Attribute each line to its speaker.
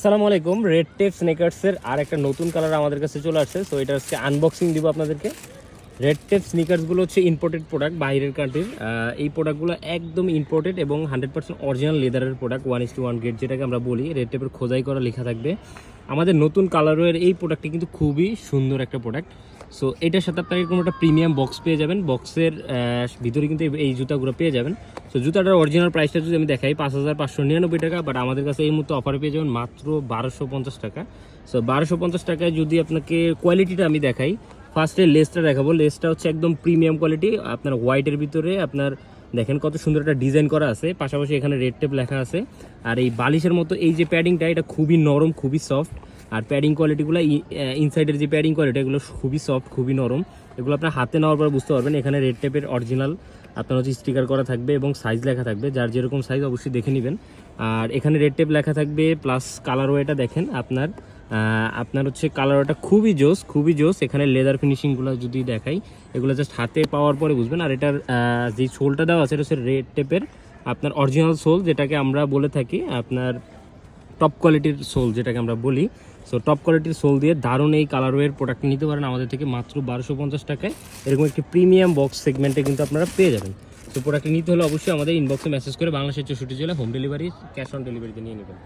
Speaker 1: আসসালামু আলাইকুম। Red tape স্নিকার্সের আর একটা নতুন কালার আমাদের কাছে চলে আসছে। সো এটা হচ্ছে আনবক্সিং দিব আপনাদেরকে। রেড টেপ স্নিকার্সগুলো হচ্ছে ইম্পোর্টেড প্রোডাক্ট, বাইরের কান্ট্রির। এই প্রোডাক্টগুলো একদম ইম্পোর্টেড এবং 100% অরিজিনাল লেদারের প্রোডাক্ট, 1:1 গ্রেড যেটাকে আমরা বলি। রেড টেপের খোদাই করা লেখা থাকবে। আমাদের নতুন কালারের এই প্রোডাক্টটি কিন্তু খুবই সুন্দর একটা প্রোডাক্ট। সো এটার সাথে আপনার এরকম একটা প্রিমিয়াম বক্স পেয়ে যাবেন। বক্সের ভিতরে কিন্তু এই জুতাগুলো পেয়ে যাবেন। সো জুতাটার অরিজিনাল প্রাইসটা যদি আমি দেখাই 5,599 টাকা, বাট আমাদের কাছে এই মুহূর্তে অফারে পেয়ে যাবেন মাত্র 1250 টাকা। সো 1250 টাকায় যদি আপনাকে কোয়ালিটিটা আমি দেখাই, ফার্স্টে লেসটা দেখাবো। লেসটা হচ্ছে একদম প্রিমিয়াম কোয়ালিটি, আপনার হোয়াইটের ভিতরে আপনার দেখেন কত সুন্দর একটা ডিজাইন করা আছে, পাশাপাশি এখানে রেড টেপ লেখা আছে। আর এই বালিশের মতো এই যে প্যাডিংটা, এটা খুবই নরম, খুবই সফট। আর প্যাডিং কোয়ালিটিগুলো ইনসাইডের যে প্যাডিং কোয়ালিটি, এগুলো খুবই সফট, খুবই নরম। এগুলো আপনার হাতে নেওয়ার পর বুঝতে পারবেন। এখানে রেড টেপের অরিজিনাল আপনার হচ্ছে স্টিকার করা থাকবে এবং সাইজ লেখা থাকবে, যার যেরকম সাইজ অবশ্যই দেখে নেবেন। আর এখানে রেড টেপ লেখা থাকবে, প্লাস কালার ওয়েটা দেখেন আপনার হচ্ছে কালার ওয়েটা খুবই জোস, খুবই জোস। এখানে লেদার ফিনিশিংগুলো যদি দেখাই, এগুলো জাস্ট হাতে পাওয়ার পরে বুঝবেন। আর এটার যে সোলটা দেওয়া আছে, এটা হচ্ছে রেড টেপের আপনার অরিজিনাল সোল, যেটাকে আমরা বলে থাকি আপনার টপ কোয়ালিটির সোল, যেটাকে আমরা বলি। সো টপ কোয়ালিটির সোল দিয়ে দারুণ এই কালারওয়ের প্রোডাক্ট নিতে পারেন আমাদের থেকে মাত্র 1250 টাকায়। এরকম একটি প্রিমিয়াম বক্স সেগমেন্টে কিন্তু আপনারা পেয়ে যাবেন। তো প্রোডাক্টটি নিতে হলে অবশ্যই আমাদের ইনবক্সে মেসেজ করে বাংলাদেশের 64 জেলা হোম ডেলিভারি, ক্যাশ অন ডেলিভারিতে নিয়ে নেবেন।